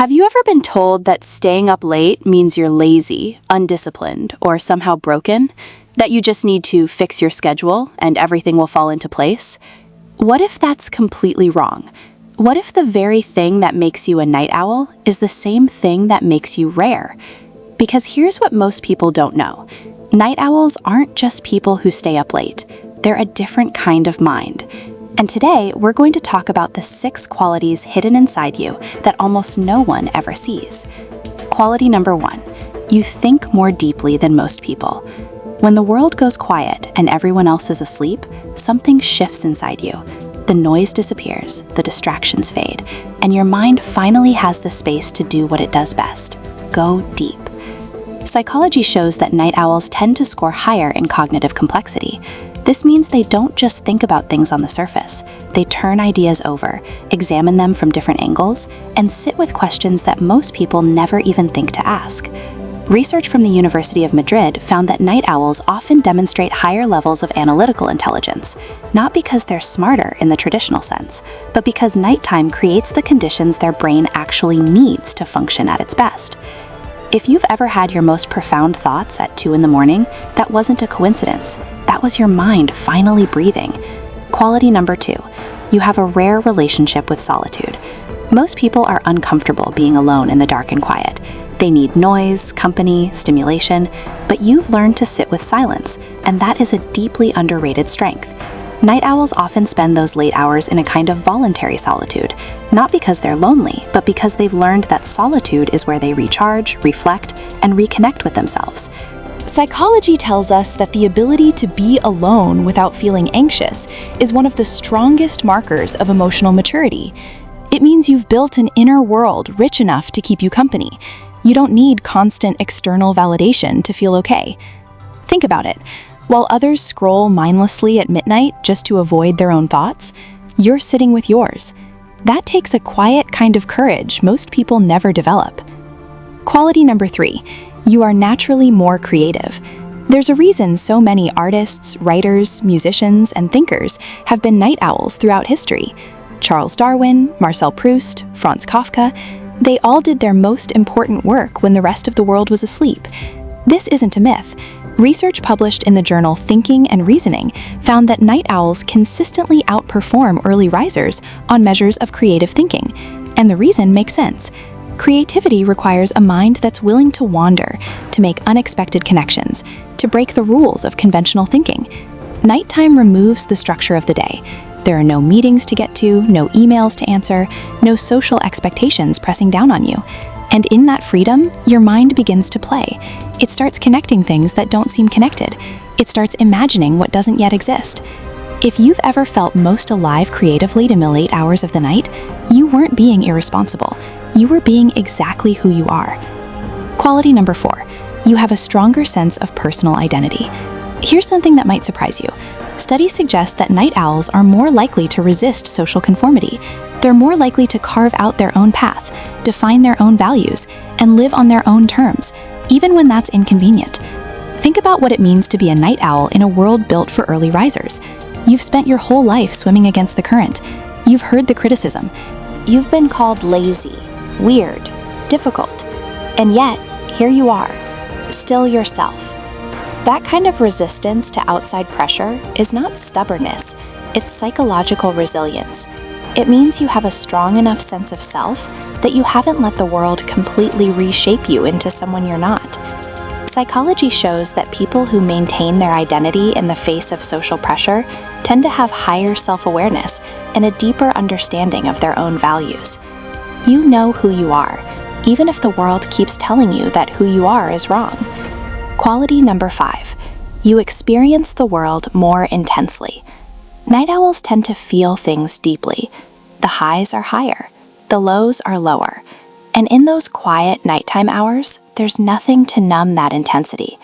Have you ever been told that staying up late means you're lazy, undisciplined, or somehow broken? That you just need to fix your schedule and everything will fall into place? What if that's completely wrong? What if the very thing that makes you a night owl is the same thing that makes you rare? Because here's what most people don't know. Night owls aren't just people who stay up late. They're a different kind of mind. And today, we're going to talk about the 6 qualities hidden inside you that almost no one ever sees. Quality number 1, you think more deeply than most people. When the world goes quiet and everyone else is asleep, something shifts inside you. The noise disappears, the distractions fade, and your mind finally has the space to do what it does best: go deep. Psychology shows that night owls tend to score higher in cognitive complexity. This means they don't just think about things on the surface. They turn ideas over, examine them from different angles, and sit with questions that most people never even think to ask. Research from the University of Madrid found that night owls often demonstrate higher levels of analytical intelligence, not because they're smarter in the traditional sense, but because nighttime creates the conditions their brain actually needs to function at its best. If you've ever had your most profound thoughts at 2 in the morning, that wasn't a coincidence. That was your mind finally breathing. Quality number 2, you have a rare relationship with solitude. Most people are uncomfortable being alone in the dark and quiet. They need noise, company, stimulation, but you've learned to sit with silence, and that is a deeply underrated strength. Night owls often spend those late hours in a kind of voluntary solitude, not because they're lonely, but because they've learned that solitude is where they recharge, reflect, and reconnect with themselves. Psychology tells us that the ability to be alone without feeling anxious is one of the strongest markers of emotional maturity. It means you've built an inner world rich enough to keep you company. You don't need constant external validation to feel okay. Think about it. While others scroll mindlessly at midnight just to avoid their own thoughts, you're sitting with yours. That takes a quiet kind of courage most people never develop. Quality number 3, you are naturally more creative. There's a reason so many artists, writers, musicians, and thinkers have been night owls throughout history. Charles Darwin, Marcel Proust, Franz Kafka, they all did their most important work when the rest of the world was asleep. This isn't a myth. Research published in the journal Thinking and Reasoning found that night owls consistently outperform early risers on measures of creative thinking. And the reason makes sense. Creativity requires a mind that's willing to wander, to make unexpected connections, to break the rules of conventional thinking. Nighttime removes the structure of the day. There are no meetings to get to, no emails to answer, no social expectations pressing down on you. And in that freedom, your mind begins to play. It starts connecting things that don't seem connected. It starts imagining what doesn't yet exist. If you've ever felt most alive creatively in the late hours of the night, you weren't being irresponsible. You were being exactly who you are. Quality number 4, you have a stronger sense of personal identity. Here's something that might surprise you. Studies suggest that night owls are more likely to resist social conformity. They're more likely to carve out their own path, define their own values, and live on their own terms, even when that's inconvenient. Think about what it means to be a night owl in a world built for early risers. You've spent your whole life swimming against the current. You've heard the criticism. You've been called lazy, weird, difficult, and yet, here you are, still yourself. That kind of resistance to outside pressure is not stubbornness, it's psychological resilience. It means you have a strong enough sense of self that you haven't let the world completely reshape you into someone you're not. Psychology shows that people who maintain their identity in the face of social pressure tend to have higher self-awareness and a deeper understanding of their own values. You know who you are, even if the world keeps telling you that who you are is wrong. Quality number 5, you experience the world more intensely. Night owls tend to feel things deeply. The highs are higher, the lows are lower, and in those quiet nighttime hours, there's nothing to numb that intensity.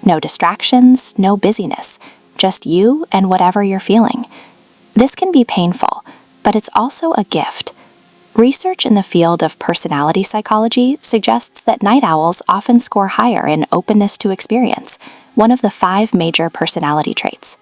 No distractions, no busyness, just you and whatever you're feeling. This can be painful, but it's also a gift. Research in the field of personality psychology suggests that night owls often score higher in openness to experience, one of the 5 major personality traits.